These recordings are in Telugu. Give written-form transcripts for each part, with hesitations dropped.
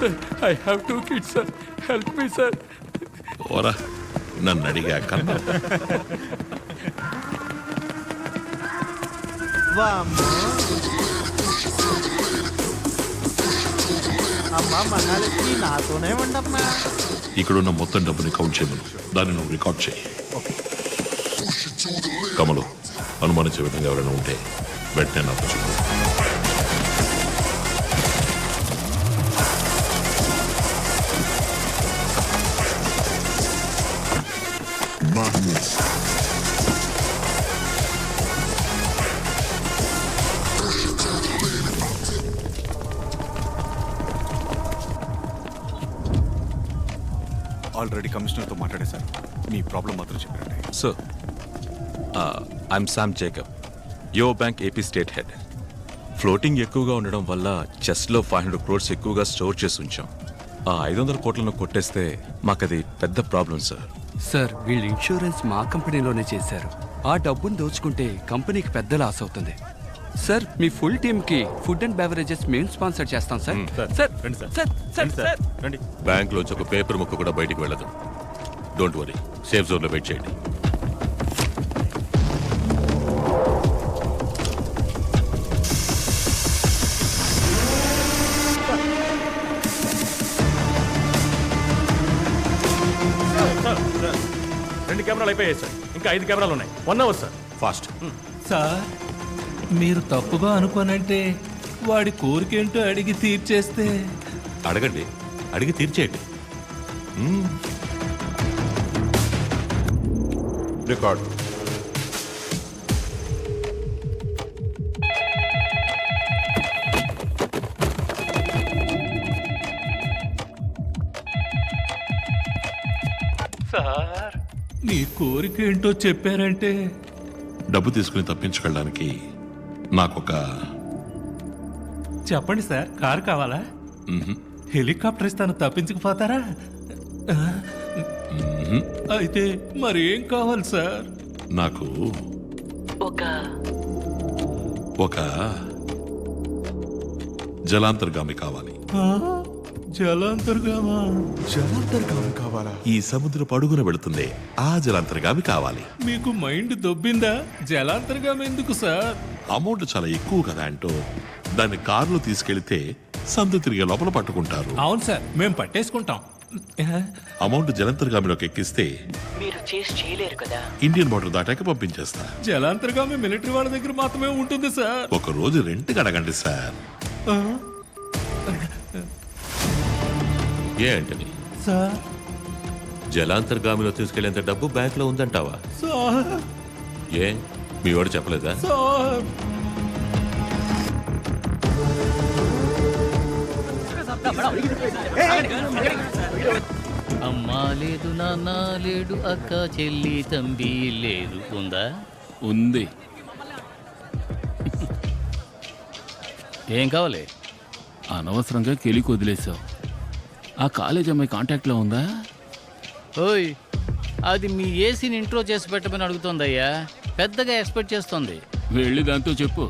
Sir I have 2 kids sir, help me sir. ఓరా నన్ను అడిగాక అమ్మా మహాలక్ష్మి నాతోనే ఉండమ్మా. ఇక్కడున్న మొత్తం డబ్బుని కౌంట్ చేయమను, దాన్ని నువ్వు రికార్డ్ చేయి. కమలు, అనుమానించే విధంగా ఎవరైనా ఉంటే వెంటనే నాకు చెప్పు. ఆల్రెడీ కమిషనర్తో మాట్లాడే సార్, మీ ప్రాబ్లం మాత్రం చెప్పండి. సార్ ఐఎమ్ శామ్ జేకబ్, యో bank AP state head. Floating ఎక్కువగా ఉండడం వల్ల చెస్ట్లో 500 crores ఎక్కువగా స్టోర్ చేసి ఉంచాం. ఆ 500 కోట్లను కొట్టేస్తే మాకది పెద్ద ప్రాబ్లం సార్. సార్ వీళ్ళు ఇన్సూరెన్స్ మా కంపెనీలోనే చేశారు. ఆ డబ్బును దోచుకుంటే కంపెనీకి పెద్ద లాస్ అవుతుంది. సార్ మీ ఫుల్ టీమ్ కి ఫుడ్ అండ్ బెవరేజెస్ మేము స్పాన్సర్ చేస్తాం సార్. సార్ సార్ సార్ రండి. బ్యాంక్లోంచి ఒక పేపర్ ముక్క కూడా బయటికి వెళ్ళదు. డోంట్ వరీ, సేఫ్ జోన్లో వెయిట్ చేయండి. రెండు కెమెరాలు అయిపోయాయి సార్, ఇంకా 5 కెమెరాలు ఉన్నాయి. 1 hour సార్. ఫాస్ట్. సార్ మీరు తప్పుగా అనుకోనంటే వాడి కోరికేంటో అడిగి తీర్చేస్తే. అడగండి, అడిగి తీర్చేయండి. రికార్డ్. సార్ మీ కోరికేంటో చెప్పారంటే. డబ్బు తీసుకుని తప్పించుకెళ్ళడానికి నాకొక చెప్పండి సార్, కారు కావాలా? హెలికాప్టర్ ఇస్తాను, తప్పించకపోతారా? అయితే మరి ఏం కావాలి సార్? నాకు ఒక జలాంతర్గామి కావాలి. జలాంతర్గామా? జలాంతర్గామి కావాలా? ఈ సముద్రపు అడుగున వెళుతుంది ఆ జలాంతర్గామి కావాలి. మీకు మైండ్ దొబ్బిందా? జలాంతర్గామి ఎందుకు సార్? అమౌంట్ చాలా ఎక్కువ కదా అంటూ దాన్ని కారులో తీసుకెళ్తే సందు తిరిగే లోపల పట్టుకుంటారు. అవును సార్, మేము పట్టేసుకుంటాం. అమౌంట్ జలాంతర్గామిలోకి ఎక్కిస్తే మీరు చేసి చేయలేరు కదా. ఇండియన్ బార్డర్ దాటాక పంపించేస్తా. జలాంతర్గామి మిలిటరీ వాళ్ళ దగ్గర మాత్రమే ఉంటుంది సార్. ఒక రోజు రెంట్కి అడగండి సార్. ఏ అంటని సార్ జలాంతర్గామిలో తీసుకెళ్లేంత డబ్బు బ్యాంక్ లో ఉందంటావా? సార్ ఏ మీ వాడు చెప్పలేదా? సార్ అమ్మా లేదు, నాన్న లేడు, అక్క చెల్లి తంబి లేదు. ఉందా? ఉంది. ఏం కావాలి? అనవసరంగా కెలికి వదిలేసావు. ఆ కాలేజ్ అమ్మాయి కాంటాక్ట్లో ఉందా? ఓయ్, అది మీ ఏసీని ఇంట్రో చేసి పెట్టమని అడుగుతోందయ్యా. పెద్దగా ఎక్స్పెక్ట్ చేస్తోంది. వెళ్ళి దాంతో చెప్పు,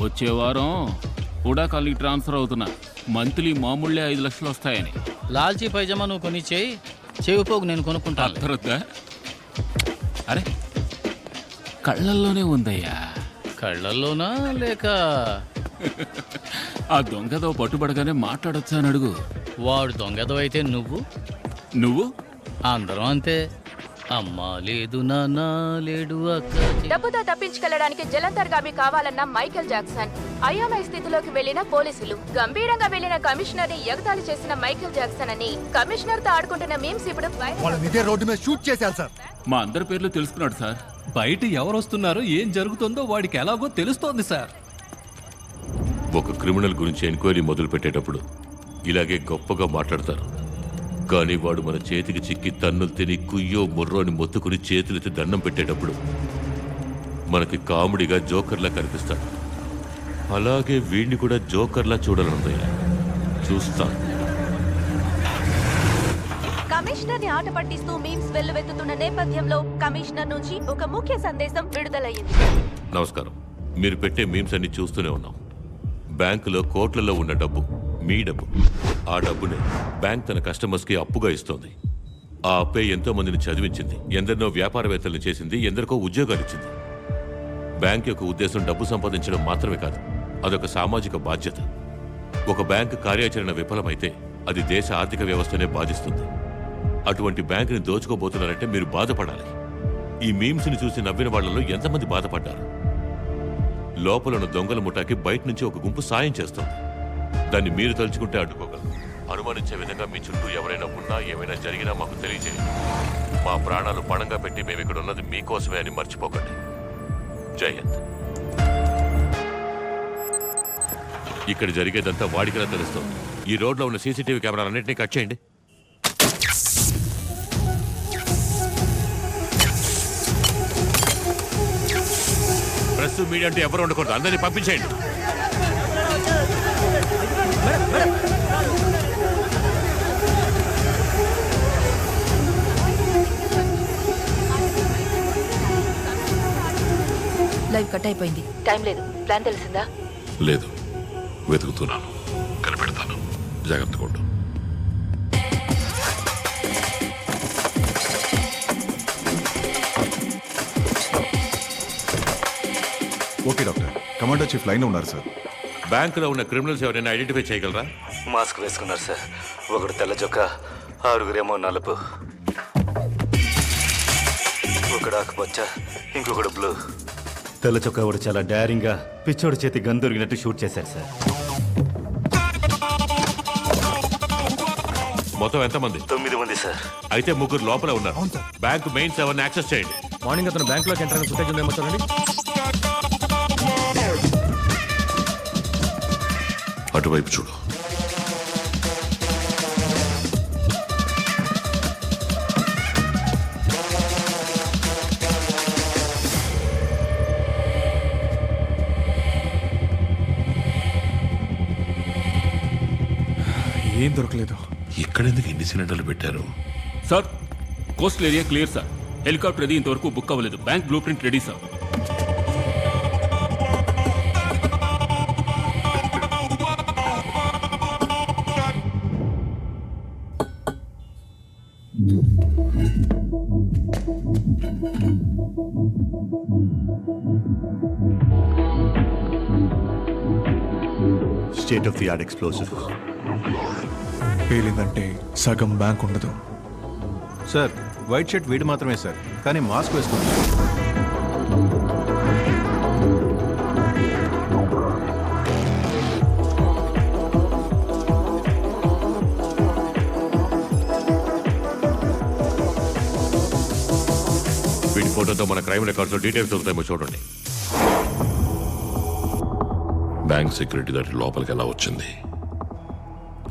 వచ్చే వారం కూడా కాలేజీకి ట్రాన్స్ఫర్ అవుతున్నా, మంత్లీ మామూళ్ళే 5 లక్షలు వస్తాయని. లాల్చీ పైజమా నువ్వు కొని చేయి, చెవిపోగు నేను కొనుక్కుంటాను. అర్థరద్దా? అరే కళ్ళల్లోనే ఉందయ్యా. కళ్ళల్లోనా లేక ఆ దొంగతో పట్టుబడగానే మాట్లాడొచ్చా అని అడుగు. వాడు దొంగదో అయితే నువ్వు అందరం అంతే. అమ్మా లేదు, నాన్న లేడు, అక్క డబ్బుతో తప్పించుకెళ్లడానికి జలంతర్గామి కావాలన్న మైకేల్ జాక్సన్, అయోమయ స్థితిలోకి వెళ్లిన పోలీసులు, గంభీరంగా వెళ్లిన కమిషనర్ ని ఎగతాళి చేసిన మైకేల్ జాక్సన్ అని కమిషనర్ తో ఆడుకుంటున్న మీమ్స్ ఇప్పుడు రోడ్డు మీద షూట్ చేశారు సార్. మా అందరి పేర్లు తెలుసుకున్నాడు సార్. బయట ఎవరు వస్తున్నారో ఏం జరుగుతుందో వాడికి ఎలాగో తెలుస్తోంది సార్. ఒక క్రిమినల్ గురించి ఎంక్వైరీ మొదలు పెట్టేటప్పుడు ఇలాగే గొప్పగా మాట్లాడతారు. కానీ వాడు మన చేతికి చిక్కి తన్నులు తిని కుయ్యో ముర్రోని మొత్తుకుని చేతులెత్తి దండం పెట్టేటప్పుడు మనకి కామెడీగా జోకర్లా కనిపిస్తాడు. అలాగే వీడిని కూడా జోకర్లా చూడాలనుందయ్యా. చూస్తాను. కమిషనర్ ని ఆట పట్టిస్తూ మీమ్స్ వెల్లువెత్తుతున్న నేపథ్యంలో కమిషనర్ నుంచి ఒక ముఖ్య సందేశం విడుదలయ్యింది. నమస్కారం. మీరు పెట్టే మీమ్స్ అన్ని చూస్తూనే ఉన్నాం. బ్యాంకులో కోట్లలో ఉన్న డబ్బు మీ డబ్బు. ఆ డబ్బునే బ్యాంక్ తన కస్టమర్స్కి అప్పుగా ఇస్తోంది. ఆ అప్పే ఎంతో మందిని చదివించింది, ఎందరినో వ్యాపారవేత్తలను చేసింది, ఎందరికో ఉద్యోగాలు ఇచ్చింది. బ్యాంక్ యొక్క ఉద్దేశం డబ్బు సంపాదించడం మాత్రమే కాదు, అదొక సామాజిక బాధ్యత. ఒక బ్యాంక్ కార్యాచరణ విఫలమైతే అది దేశ ఆర్థిక వ్యవస్థనే బాధిస్తుంది. అటువంటి బ్యాంకుని దోచుకోబోతున్నారంటే మీరు బాధపడాలి. ఈ మీమ్స్ని చూసి నవ్విన వాళ్లలో ఎంతమంది బాధపడ్డారు? లోపలున్న దొంగల ముఠాకి బయట నుంచి ఒక గుంపు సాయం చేస్తుంది. దాన్ని మీరు తలుచుకుంటే అడ్డుకోగలరు. అనుమానించే విధంగా మీ చుట్టూ ఎవరైనా ఉన్నా, ఏమైనా జరిగినా మాకు తెలియజేయండి. మా ప్రాణాలు పణంగా పెట్టి మేము ఇక్కడ ఉన్నది మీకోసమే అని మర్చిపోకండి. జై హింద్. ఇక్కడ జరిగేదంతా వాడికలా తెలుస్తుంది. ఈ రోడ్లో ఉన్న సీసీటీవీ కెమెరాలన్నింటినీ కట్ చేయండి. ప్రెస్ మీడియా అంటే ఎవరు ఉండకూడదు, అందరినీ పంపించేయండి. లైవ్ కట్ అయిపోయింది. టైం లేదు. ప్లాన్ తెలిసిందా? లేదు, వెతుకుతున్నాను, కనిపెడతాను. జాగ్రత్తగా ఉండు. Okay doctor, commander chief line ఉన్నారు సార్. బ్యాంకులో ఉన్న క్రిమినల్స్ ఎవరైనా ఐడెంటిఫై చేయగలరా? మాస్క్ వేసుకున్నారు సార్. ఒకడు తెల్ల చొక్క, 6 నలుపు, ఒకడు ఆకుపచ్చ, ఇంకొకడు బ్లూ. తెల్ల చొక్క ఒకడు చాలా డైరింగ్గా పిచ్చోడి చేతి గన్ దొరికినట్టు షూట్ చేశారు సార్. మొత్తం ఎంతమంది? 9 మంది సార్. అయితే 3 లోపల ఉన్నారు. బ్యాంక్ మెయిన్ సెవెన్ యాక్సెస్ చేయండి. మార్నింగ్ అతను బ్యాంక్లోకి ఎంటర్ అయిన ఫుటేజ్ ఉందేమో చూడండి. అటువైపు చూడు. ఏం దొరకలేదు. ఇక్కడెందుకు ఎన్ని సిలిండర్లు పెట్టారు? Sir, coastal area clear sir. Helicopter అది ఇంతవరకు బుక్ అవ్వలేదు. Bank blue print ready sir. State of the art explosive. పేలిందంటే సగం బ్యాంక్ ఉండదు సార్. వైట్ షర్ట్ వీడు మాత్రమే సార్, కానీ మాస్క్ వేసుకుంటారు. వీడి ఫోటోతో మన క్రైమ్ రికార్డ్స్ డీటెయిల్స్ దొరుకుతాయేమో చూడండి. బ్యాంక్ సెక్యూరిటీ దాటి లోపలికి ఎలా వచ్చింది?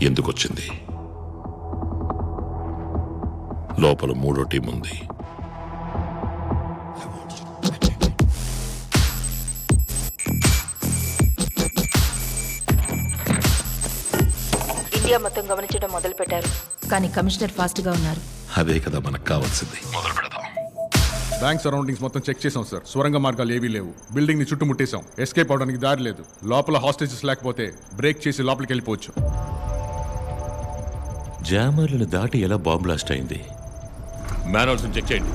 ఎందుకు వచ్చింది? లోపల 3వ టీం ఉంది. ఇండియా మొత్తం గమనించడం మొదలు పెట్టారు, కానీ కమిషనర్ ఫాస్ట్ గా ఉన్నారు. అదే కదా మనకు కావాల్సింది. మొదలు పెడదాం. బ్యాంక్ సరౌండింగ్స్ మొత్తం చెక్ చేసాం సార్. సొరంగ మార్గాలు ఏవీ లేవు. బిల్డింగ్ ని చుట్టుముట్టేశాం. ఎస్కేప్ అవడానికి దారి లేదు. లోపల హాస్టేజెస్ లేకపోతే బ్రేక్ చేసి లోపలికి వెళ్ళిపోవచ్చు. జామర్లను దాటి ఎలా బాంబ్ బ్లాస్ట్ అయింది? మ్యాన్హోల్స్ చెక్ చేయండి.